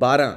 12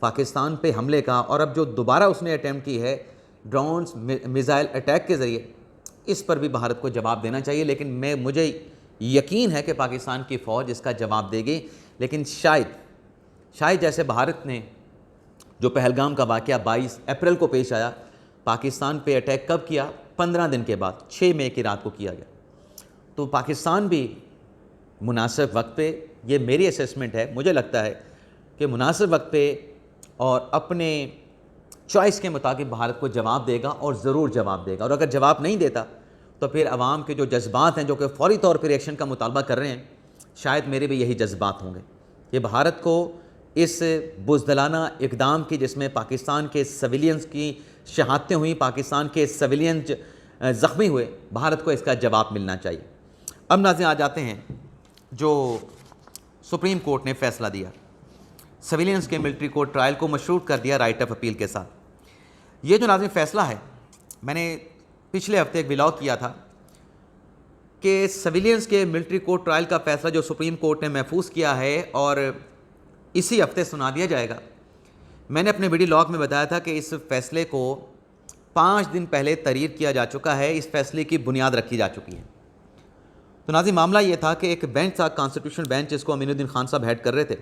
پاکستان پہ حملے کا، اور اب جو دوبارہ اس نے اٹیمپٹ کی ہے ڈرونز میزائل اٹیک کے ذریعے، اس پر بھی بھارت کو جواب دینا چاہیے. لیکن مجھے یقین ہے کہ پاکستان کی فوج اس کا جواب دے گی. لیکن شاید جیسے بھارت نے جو پہلگام کا واقعہ 22 اپریل کو پیش آیا، پاکستان پہ اٹیک کب کیا؟ 15 دن کے بعد 6 مئی کی رات کو کیا گیا. تو پاکستان بھی مناسب وقت پہ، یہ میری اسیسمنٹ ہے، مجھے لگتا ہے کہ مناسب وقت پہ اور اپنے چوائس کے مطابق بھارت کو جواب دے گا، اور ضرور جواب دے گا. اور اگر جواب نہیں دیتا تو پھر عوام کے جو جذبات ہیں جو کہ فوری طور پہ ریئیکشن کا مطالبہ کر رہے ہیں، شاید میرے بھی یہی جذبات ہوں گے کہ بھارت کو اس بزدلانہ اقدام کی، جس میں پاکستان کے سویلینز کی شہادتیں ہوئیں، پاکستان کے سویلینز زخمی ہوئے، بھارت کو اس کا جواب ملنا چاہیے. اب ناظرین آ جاتے ہیں جو سپریم کورٹ نے فیصلہ دیا، سویلینز کے ملٹری کورٹ ٹرائل کو مشروط کر دیا رائٹ آف اپیل کے ساتھ. یہ جو ناظرین فیصلہ ہے، میں نے پچھلے ہفتے ایک ولاگ کیا تھا کہ سویلینز کے ملٹری کورٹ ٹرائل کا فیصلہ جو سپریم کورٹ نے محفوظ کیا ہے اور اسی ہفتے سنا دیا جائے گا. میں نے اپنے ویڈیو لاگ میں بتایا تھا کہ اس فیصلے کو 5 دن پہلے تحریر کیا جا چکا ہے، اس فیصلے کی بنیاد رکھی جا چکی ہے. تو ناظرین معاملہ یہ تھا کہ ایک بینچ تھا، کانسٹیٹیوشن بینچ، جس کو امین الدین خان صاحب ہیڈ کر رہے تھے،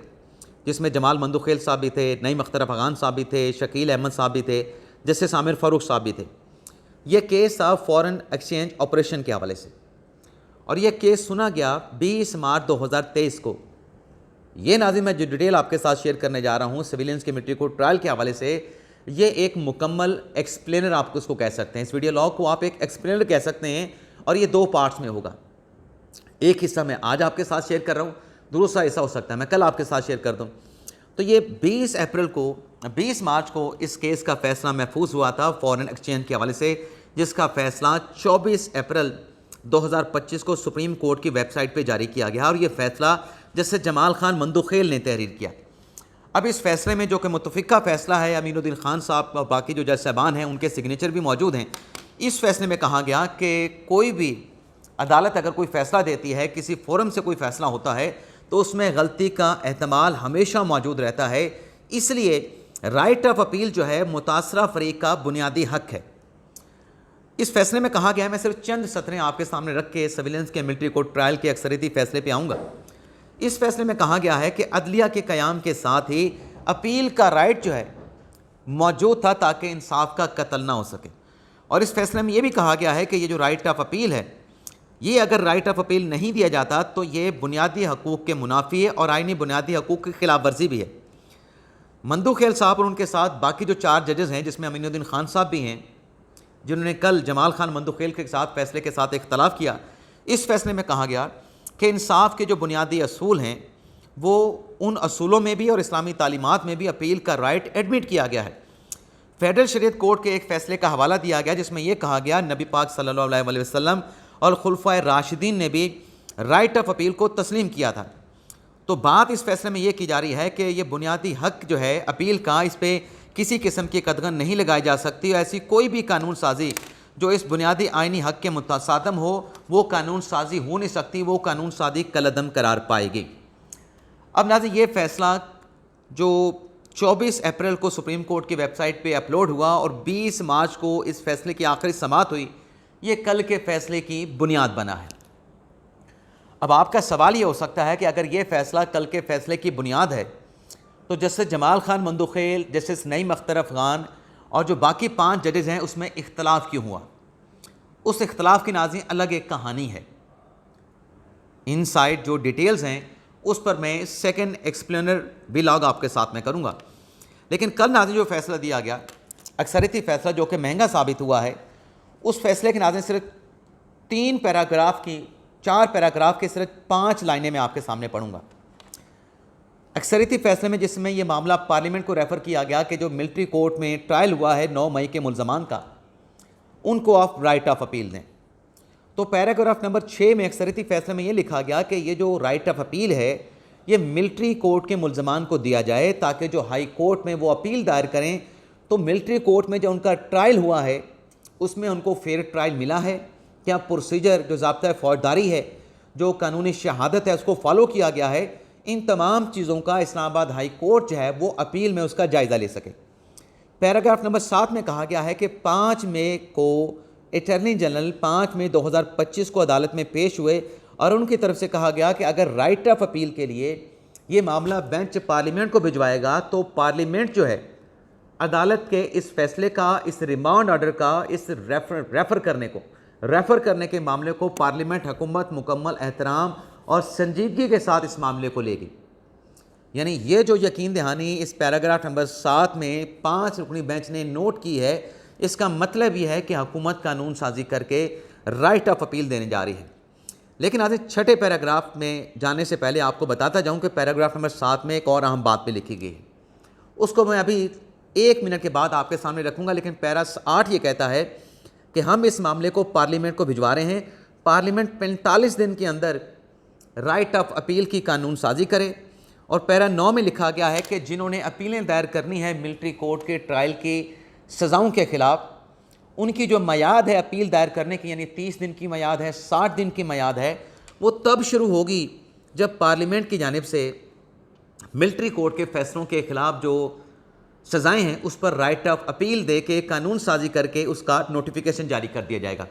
جس میں جمال مندوخیل صاحب بھی تھے، نعیم اختر افغان صاحب بھی تھے، شکیل احمد صاحب بھی تھے، جسٹس عامر فاروق صاحب بھی تھے. یہ کیس تھا فورن ایکسچینج آپریشن کے حوالے سے، اور یہ کیس سنا گیا 20 مارچ 2023 کو. یہ ناظرین میں جو ڈیٹیل آپ کے ساتھ شیئر کرنے جا رہا ہوں سویلینز کے ملٹری کورٹ ٹرائل کے حوالے سے، یہ ایک مکمل ایکسپلینر آپ اس کو کہہ سکتے ہیں. اس ویڈیو لاگ کو آپ ایک ایکسپلینر کہہ سکتے ہیں، اور یہ 2 پارٹس میں ہوگا. ایک حصہ میں آج آپ کے ساتھ شیئر کر رہا ہوں، دوسرا حصہ ہو سکتا ہے میں کل آپ کے ساتھ شیئر کر دوں. تو یہ 20 مارچ کو اس کیس کا فیصلہ محفوظ ہوا تھا فورن ایکسچینج کے حوالے سے، جس کا فیصلہ 24 اپریل 2025 کو سپریم کورٹ کی ویب سائٹ پہ جاری کیا گیا، اور یہ فیصلہ جسٹس جمال خان مندوخیل نے تحریر کیا. اب اس فیصلے میں جو کہ متفقہ فیصلہ ہے، امین الدین خان صاحب اور باقی جو جج صاحبان ہیں ان کے سگنیچر بھی موجود ہیں. اس فیصلے میں کہا گیا کہ کوئی بھی عدالت اگر کوئی فیصلہ دیتی ہے، کسی فورم سے کوئی فیصلہ ہوتا ہے، تو اس میں غلطی کا احتمال ہمیشہ موجود رہتا ہے. اس لیے رائٹ آف اپیل جو ہے متاثرہ فریق کا بنیادی حق ہے. اس فیصلے میں کہا گیا ہے، میں صرف چند سطریں آپ کے سامنے رکھ کے سویلینز کے ملٹری کورٹ ٹرائل کے اکثریتی فیصلے پہ آؤں گا. اس فیصلے میں کہا گیا ہے کہ عدلیہ کے قیام کے ساتھ ہی اپیل کا رائٹ جو ہے موجود تھا تاکہ انصاف کا قتل نہ ہو سکے. اور اس فیصلے میں یہ بھی کہا گیا ہے کہ یہ جو رائٹ آف اپیل ہے، یہ اگر رائٹ آف اپیل نہیں دیا جاتا تو یہ بنیادی حقوق کے منافی ہے اور آئینی بنیادی حقوق کی خلاف ورزی بھی ہے. مندوخیل صاحب اور ان کے ساتھ باقی جو 4 ججز ہیں، جس میں امین الدین خان صاحب بھی ہیں، جنہوں نے کل جمال خان مندوخیل کے ساتھ فیصلے کے ساتھ اختلاف کیا، اس فیصلے میں کہا گیا کہ انصاف کے جو بنیادی اصول ہیں وہ ان اصولوں میں بھی اور اسلامی تعلیمات میں بھی اپیل کا رائٹ ایڈمٹ کیا گیا ہے. فیڈرل شریعت کورٹ کے ایک فیصلے کا حوالہ دیا گیا جس میں یہ کہا گیا نبی پاک صلی اللہ علیہ وسلم اور خلفائے راشدین نے بھی رائٹ آف اپیل کو تسلیم کیا تھا. تو بات اس فیصلے میں یہ کی جا رہی ہے کہ یہ بنیادی حق جو ہے اپیل کا، اس پہ کسی قسم کی قدغن نہیں لگائی جا سکتی. ایسی کوئی بھی قانون سازی جو اس بنیادی آئینی حق کے متصادم ہو، وہ قانون سازی ہو نہیں سکتی، وہ قانون سازی کالعدم قرار پائے گی. اب ناظرین یہ فیصلہ جو 24 اپریل کو سپریم کورٹ کی ویب سائٹ پہ اپلوڈ ہوا اور 20 مارچ کو اس فیصلے کی آخری سماعت ہوئی، یہ کل کے فیصلے کی بنیاد بنا ہے. اب آپ کا سوال یہ ہو سکتا ہے کہ اگر یہ فیصلہ کل کے فیصلے کی بنیاد ہے تو جسٹس جمال خان مندوخیل، جسٹس نعیم اختر افغان اور جو باقی 5 ججز ہیں اس میں اختلاف کیوں ہوا؟ اس اختلاف کی ناظرین الگ ایک کہانی ہے. ان سائڈ جو ڈیٹیلز ہیں اس پر میں سیکنڈ ایکسپلینر ولاگ آپ کے ساتھ میں کروں گا. لیکن کل ناظرین جو فیصلہ دیا گیا، اکثریتی فیصلہ جو کہ مہنگا ثابت ہوا ہے، اس فیصلے کے ناظرین صرف 4 پیراگراف کے صرف 5 لائنیں میں آپ کے سامنے پڑھوں گا. اکثریتی فیصلے میں جس میں یہ معاملہ پارلیمنٹ کو ریفر کیا گیا کہ جو ملٹری کورٹ میں ٹرائل ہوا ہے 9 مئی کے ملزمان کا، ان کو آپ رائٹ آف اپیل دیں. تو پیراگراف نمبر 6 میں اکثریتی فیصلے میں یہ لکھا گیا کہ یہ جو رائٹ آف اپیل ہے یہ ملٹری کورٹ کے ملزمان کو دیا جائے تاکہ جو ہائی کورٹ میں وہ اپیل دائر کریں تو ملٹری کورٹ میں جو ان کا ٹرائل ہوا ہے اس میں ان کو فیئر ٹرائل ملا ہے، کیا پروسیجر جو ضابطۂ فوجداری ہے، جو قانونی شہادت ہے، اس کو فالو کیا گیا ہے. ان تمام چیزوں کا اسلام آباد ہائی کورٹ جو ہے وہ اپیل میں اس کا جائزہ لے سکے۔ پیراگراف نمبر 7 میں کہا گیا ہے کہ 5 مئی کو اٹارنی جنرل 5 مئی 2025 کو عدالت میں پیش ہوئے اور ان کی طرف سے کہا گیا کہ اگر رائٹ آف اپیل کے لیے یہ معاملہ بینچ پارلیمنٹ کو بھجوائے گا تو پارلیمنٹ جو ہے عدالت کے اس فیصلے کا، اس ریمانڈ آرڈر کا، اس ریفر کرنے کے معاملے کو پارلیمنٹ حکومت مکمل احترام اور سنجیدگی کے ساتھ اس معاملے کو لے گی۔ یعنی یہ جو یقین دہانی اس پیراگراف نمبر 7 میں 5 رکنی بینچ نے نوٹ کی ہے، اس کا مطلب یہ ہے کہ حکومت قانون سازی کر کے رائٹ آف اپیل دینے جا رہی ہے۔ لیکن آج چھٹے پیراگراف میں جانے سے پہلے آپ کو بتاتا جاؤں کہ پیراگراف نمبر 7 میں ایک اور اہم بات بھی لکھی گئی ہے، اس کو میں ابھی 1 منٹ کے بعد آپ کے سامنے رکھوں گا، لیکن پیرا 8 یہ کہتا ہے کہ ہم اس معاملے کو پارلیمنٹ کو بھجوا رہے ہیں، پارلیمنٹ 45 دن کے اندر رائٹ آف اپیل کی قانون سازی کرے۔ اور پیرا 9 میں لکھا گیا ہے کہ جنہوں نے اپیلیں دائر کرنی ہے ملٹری کورٹ کے ٹرائل کی سزاؤں کے خلاف، ان کی جو میعاد ہے اپیل دائر کرنے کی، یعنی 30 دن کی میعاد ہے، 60 دن کی میعاد ہے، وہ تب شروع ہوگی جب پارلیمنٹ کی جانب سے ملٹری کورٹ کے فیصلوں کے خلاف جو سزائیں ہیں اس پر رائٹ آف اپیل دے کے قانون سازی کر کے اس کا نوٹیفیکیشن جاری کر دیا جائے گا۔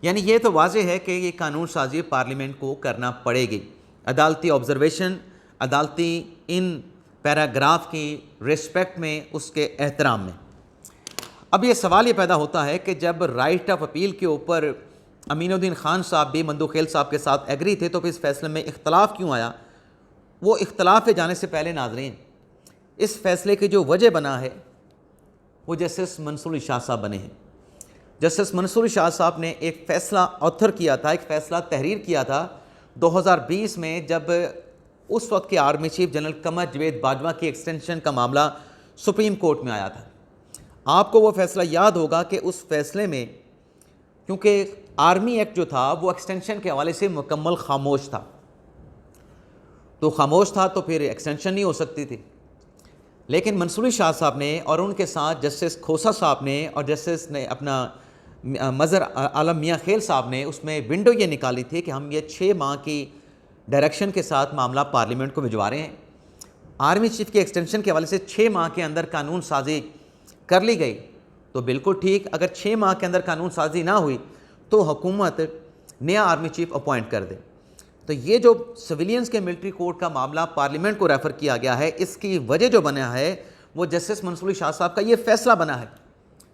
یعنی یہ تو واضح ہے کہ یہ قانون سازی پارلیمنٹ کو کرنا پڑے گی، عدالتی آبزرویشن، عدالتی ان پیراگراف کی ریسپیکٹ میں، اس کے احترام میں۔ اب یہ سوال یہ پیدا ہوتا ہے کہ جب رائٹ آف اپیل کے اوپر امین الدین خان صاحب بھی مندو خیل صاحب کے ساتھ ایگری تھے تو پھر اس فیصلے میں اختلاف کیوں آیا؟ وہ اختلاف پہ جانے سے پہلے ناظرین، اس فیصلے کی جو وجہ بنا ہے وہ جسٹس منصور علی شاہ صاحب بنے ہیں۔ جسٹس منصور علی شاہ صاحب نے ایک فیصلہ آتھر کیا تھا، ایک فیصلہ تحریر کیا تھا 2020 میں، جب اس وقت کے army chief general Qamar Javed Bajwa کی ایکسٹینشن کا معاملہ سپریم کورٹ میں آیا تھا۔ آپ کو وہ فیصلہ یاد ہوگا کہ اس فیصلے میں کیونکہ آرمی ایکٹ جو تھا وہ ایکسٹینشن کے حوالے سے مکمل خاموش تھا، تو خاموش تھا تو پھر ایکسٹینشن نہیں ہو سکتی تھی۔ لیکن منصور علی شاہ صاحب نے اور ان کے ساتھ جسٹس کھوسا صاحب نے اور جسٹس نے اپنا مظہر عالم میاں خیل صاحب نے اس میں ونڈو یہ نکالی تھی کہ ہم یہ 6 ماہ کی ڈائریکشن کے ساتھ معاملہ پارلیمنٹ کو بھجوا رہے ہیں۔ آرمی چیف کی ایکسٹینشن کے حوالے سے 6 ماہ کے اندر قانون سازی کر لی گئی تو بالکل ٹھیک، اگر 6 ماہ کے اندر قانون سازی نہ ہوئی تو حکومت نیا آرمی چیف اپوائنٹ کر دے۔ تو یہ جو سویلینز کے ملٹری کورٹ کا معاملہ پارلیمنٹ کو ریفر کیا گیا ہے، اس کی وجہ جو بنا ہے وہ جسٹس منصور علی شاہ صاحب کا یہ فیصلہ بنا ہے،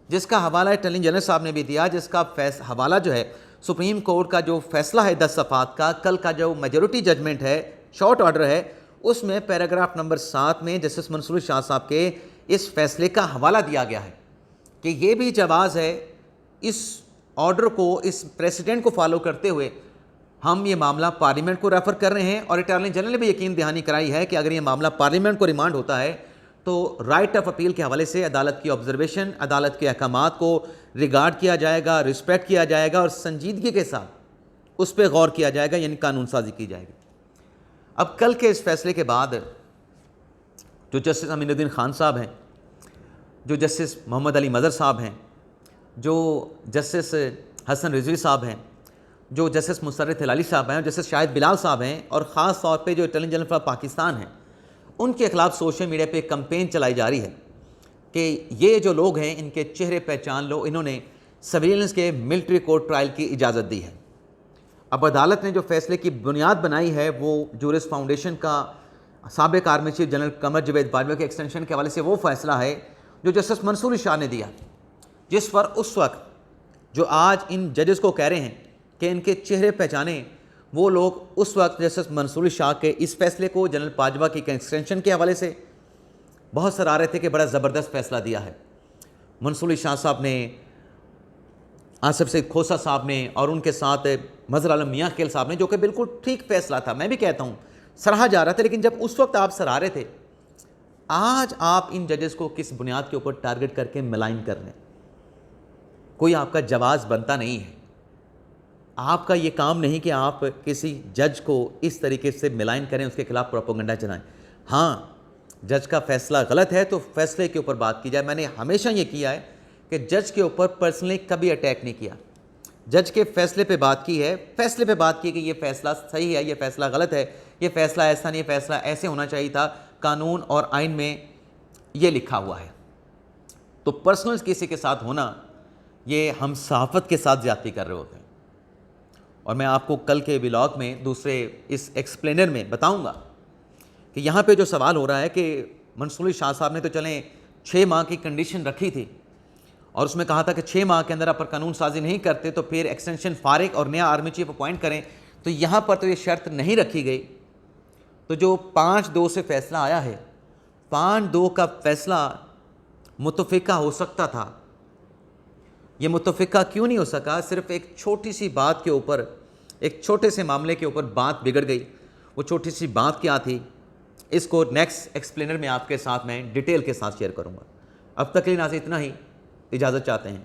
جس کا حوالہ اٹارنی جنرل صاحب نے بھی دیا، جس کا حوالہ جو ہے سپریم کورٹ کا جو فیصلہ ہے 10 صفحات کا، کل کا جو میجورٹی ججمنٹ ہے، شارٹ آرڈر ہے، اس میں پیراگراف نمبر 7 میں جسٹس منصور علی شاہ صاحب کے اس فیصلے کا حوالہ دیا گیا ہے کہ یہ بھی جواز ہے، اس آرڈر کو، اس پریسیڈنٹ کو فالو کرتے ہوئے ہم یہ معاملہ پارلیمنٹ کو ریفر کر رہے ہیں۔ اور اٹارنی جنرل نے بھی یقین دہانی کرائی ہے کہ اگر یہ معاملہ پارلیمنٹ کو ریمانڈ ہوتا ہے تو رائٹ آف اپیل کے حوالے سے عدالت کی آبزرویشن، عدالت کے احکامات کو ریگارڈ کیا جائے گا، رسپیکٹ کیا جائے گا اور سنجیدگی کے ساتھ اس پہ غور کیا جائے گا، یعنی قانون سازی کی جائے گی۔ اب کل کے اس فیصلے کے بعد جو جسٹس امین الدین خان صاحب ہیں، جو جسٹس محمد علی مظہر صاحب ہیں، جو جسٹس حسن رضوی صاحب ہیں، جو جسٹس مسرت ہلالی صاحب ہیں، جسٹس شاہد بلال صاحب ہیں، اور خاص طور پہ جو اٹارنی جنرل آف پاکستان ہیں، ان کے خلاف سوشل میڈیا پہ کمپین چلائی جا رہی ہے کہ یہ جو لوگ ہیں ان کے چہرے پہچان لو، انہوں نے سویلینس کے ملٹری کورٹ ٹرائل کی اجازت دی ہے۔ اب عدالت نے جو فیصلے کی بنیاد بنائی ہے وہ جورس فاؤنڈیشن کا سابق army chief general Qamar Javed Bajwa کے ایکسٹینشن کے حوالے سے وہ فیصلہ ہے جو جسٹس منصور علی شاہ نے دیا، جس پر اس وقت جو آج ان ججز کو کہہ رہے ہیں کہ ان کے چہرے پہچانے، وہ لوگ اس وقت جسٹس منصور علی شاہ کے اس فیصلے کو جنرل باجوہ کی ایکسٹینشن کے حوالے سے بہت سرا رہے تھے کہ بڑا زبردست فیصلہ دیا ہے۔ منصور علی شاہ صاحب نے، آصف سید کھوسا صاحب نے اور ان کے ساتھ مظہر عالم میاں خیل صاحب نے، جو کہ بالکل ٹھیک فیصلہ تھا، میں بھی کہتا ہوں سراہا جا رہا تھا، لیکن جب اس وقت آپ سراہ رہے تھے، آج آپ ان ججز کو کس بنیاد کے اوپر ٹارگٹ کر کے ملائن کر رہے ہیں؟ کوئی آپ کا جواز بنتا نہیں ہے، آپ کا یہ کام نہیں کہ آپ کسی جج کو اس طریقے سے ملائن کریں، اس کے خلاف پروپیگنڈا چلائیں۔ ہاں، جج کا فیصلہ غلط ہے تو فیصلے کے اوپر بات کی جائے۔ میں نے ہمیشہ یہ کیا ہے کہ جج کے اوپر پرسنلی کبھی اٹیک نہیں کیا، جج کے فیصلے پہ بات کی ہے، فیصلے پہ بات کی کہ یہ فیصلہ صحیح ہے، یہ فیصلہ غلط ہے، یہ فیصلہ ایسا نہیں، فیصلہ ایسے ہونا چاہیے تھا، قانون اور آئین میں یہ لکھا ہوا ہے۔ تو پرسنل کسی کے ساتھ ہونا، یہ ہم صحافت کے ساتھ زیادتی کر رہے ہوتے ہیں۔ اور میں آپ کو کل کے ولاگ میں دوسرے اس ایکسپلینر میں بتاؤں گا کہ یہاں پہ جو سوال ہو رہا ہے کہ منصور علی شاہ صاحب نے تو چلیں 6 ماہ کی کنڈیشن رکھی تھی اور اس میں کہا تھا کہ 6 ماہ کے اندر آپ پر قانون سازی نہیں کرتے تو پھر ایکسٹینشن فارغ اور نیا آرمی چیف اپوائنٹ کریں، تو یہاں پر تو یہ شرط نہیں رکھی گئی۔ تو جو 5-2 سے فیصلہ آیا ہے، 5-2 کا فیصلہ متفقہ ہو سکتا تھا، یہ متفقہ کیوں نہیں ہو سکا؟ صرف ایک چھوٹی سی بات کے اوپر، ایک چھوٹے سے معاملے کے اوپر بات بگڑ گئی۔ وہ چھوٹی سی بات کیا تھی، اس کو نیکسٹ ایکسپلینر میں آپ کے ساتھ میں ڈیٹیل کے ساتھ شیئر کروں گا۔ اب تک کے لیے ناظرین اتنا ہی، اجازت چاہتے ہیں۔